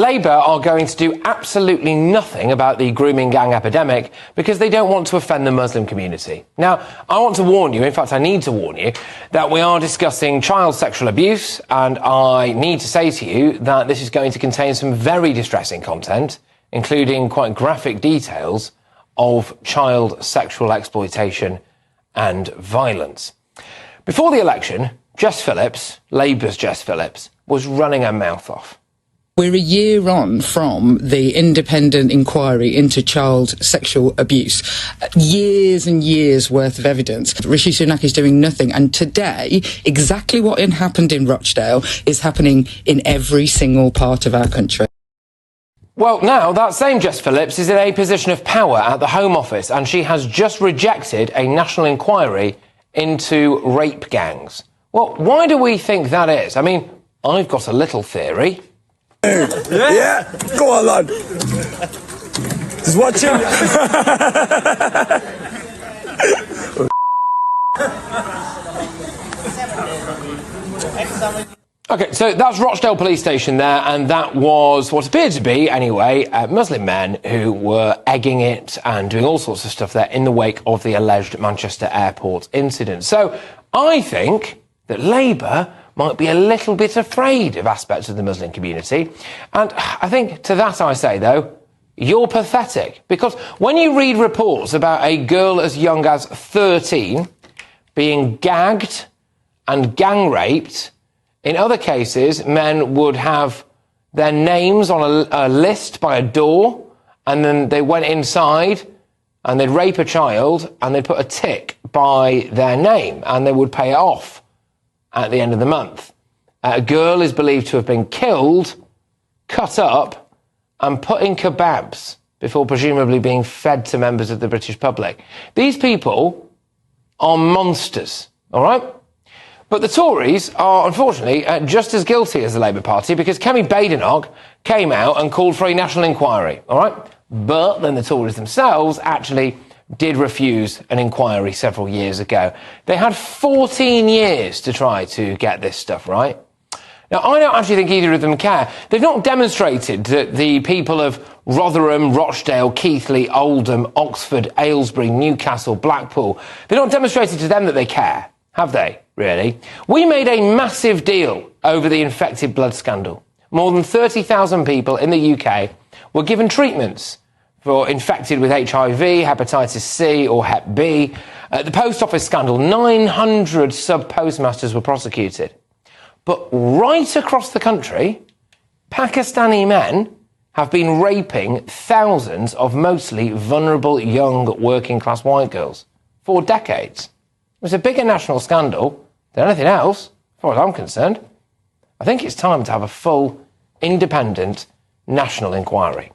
Labour are going to do absolutely nothing about the grooming gang epidemic because they don't want to offend the Muslim community. Now, I want to warn you, in fact I need to warn you, that we are discussing child sexual abuse, and I need to say to you that this is going to contain some very distressing content, including quite graphic details of child sexual exploitation and violence. Before the election, Jess Phillips, Labour's Jess Phillips, was running her mouth off. We're a year on from the independent inquiry into child sexual abuse. Years and years worth of evidence. Rishi Sunak is doing nothing. And today, exactly what happened in Rochdale is happening in every single part of our country. Well, now, that same Jess Phillips is in a position of power at the Home Office, and she has just rejected a national inquiry into rape gangs. Well, why do we think that is? I mean, I've got a little theory. Yeah, go on, lad. Just watch him. OK, so that's Rochdale Police Station there, and that was what appeared to be, anyway, Muslim men who were egging it and doing all sorts of stuff there in the wake of the alleged Manchester Airport incident. So I think that Labour might be a little bit afraid of aspects of the Muslim community. And I think to that I say, though, you're pathetic. Because when you read reports about a girl as young as 13 being gagged and gang raped, in other cases, men would have their names on a list by a door, and then they went inside and they'd rape a child and they'd put a tick by their name and they would pay it off at the end of the month. A girl is believed to have been killed, cut up and put in kebabs before presumably being fed to members of the British public. These people are monsters, all right? But the Tories are, unfortunately, just as guilty as the Labour Party, because Kemi Badenoch came out and called for a national inquiry, all right? But then the Tories themselves actually did refuse an inquiry several years ago. They had 14 years to try to get this stuff right. Now, I don't actually think either of them care. They've not demonstrated that the people of Rotherham, Rochdale, Keighley, Oldham, Oxford, Aylesbury, Newcastle, Blackpool, they've not demonstrated to them that they care, have they, really? We made a massive deal over the infected blood scandal. More than 30,000 people in the UK were given treatments for infected with HIV, hepatitis C or Hep B. The post office scandal, 900 sub-postmasters were prosecuted. But right across the country, Pakistani men have been raping thousands of mostly vulnerable young working-class white girls for decades. It was a bigger national scandal than anything else, as far as I'm concerned. I think it's time to have a full, independent national inquiry.